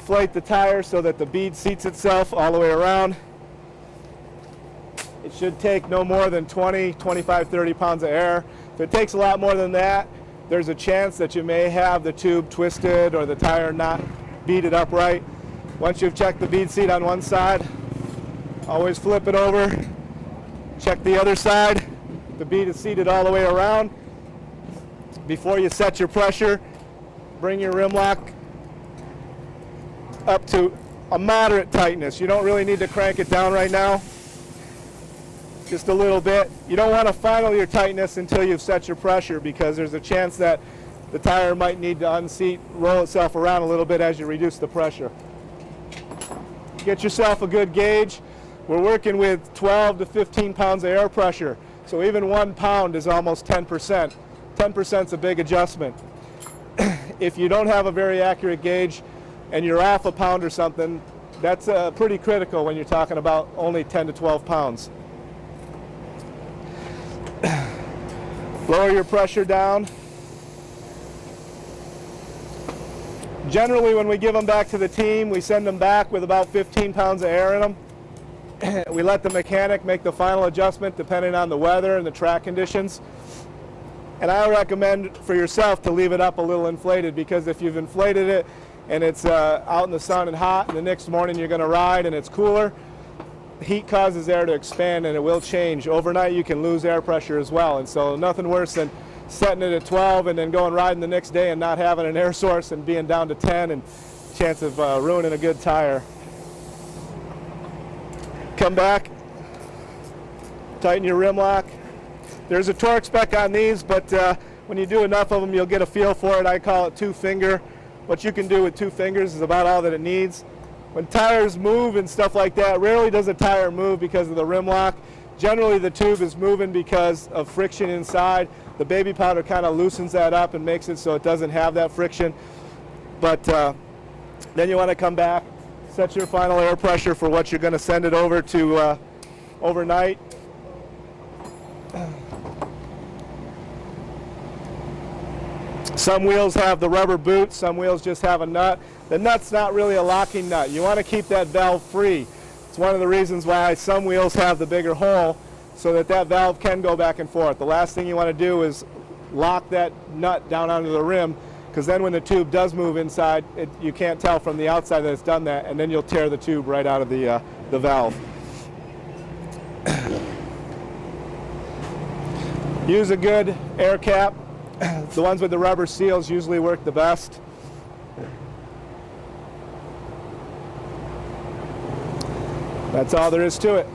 inflate the tire so that the bead seats itself all the way around. It should take no more than 20, 25, 30 pounds of air. If it takes a lot more than that, there's a chance that you may have the tube twisted or the tire not beaded up right. Once you've checked the bead seat on one side, always flip it over, check the other side. The bead is seated all the way around. Before you set your pressure, bring your rim lock up to a moderate tightness. You don't really need to crank it down right now. Just a little bit. You don't want to final your tightness until you've set your pressure, because there's a chance that the tire might need to unseat, roll itself around a little bit as you reduce the pressure. Get yourself a good gauge. We're working with 12 to 15 pounds of air pressure, so even 1 pound is almost 10%. 10% is a big adjustment. If you don't have a very accurate gauge and you're off a pound or something, that's pretty critical when you're talking about only 10 to 12 pounds. Lower your pressure down. Generally, when we give them back to the team, we send them back with about 15 pounds of air in them. We let the mechanic make the final adjustment depending on the weather and the track conditions. And I recommend for yourself to leave it up a little inflated, because if you've inflated it and it's out in the sun and hot, and the next morning you're going to ride and it's cooler, heat causes air to expand and it will change. Overnight you can lose air pressure as well, and so nothing worse than setting it at 12 and then going riding the next day and not having an air source and being down to 10 and chance of ruining a good tire. Come back, tighten your rim lock. There's a torque spec on these, but when you do enough of them you'll get a feel for it. I call it 2 finger. What you can do with 2 fingers is about all that it needs. When tires move and stuff like that, rarely does a tire move because of the rim lock. Generally the tube is moving because of friction inside. The baby powder kind of loosens that up and makes it so it doesn't have that friction. But then you want to come back, set your final air pressure for what you're going to send it over to overnight. Some wheels have the rubber boot, some wheels just have a nut. The nut's not really a locking nut. You want to keep that valve free. It's one of the reasons why some wheels have the bigger hole, so that that valve can go back and forth. The last thing you want to do is lock that nut down onto the rim, because then when the tube does move inside, you can't tell from the outside that it's done that, and then you'll tear the tube right out of the valve. Use a good air cap. The ones with the rubber seals usually work the best. That's all there is to it.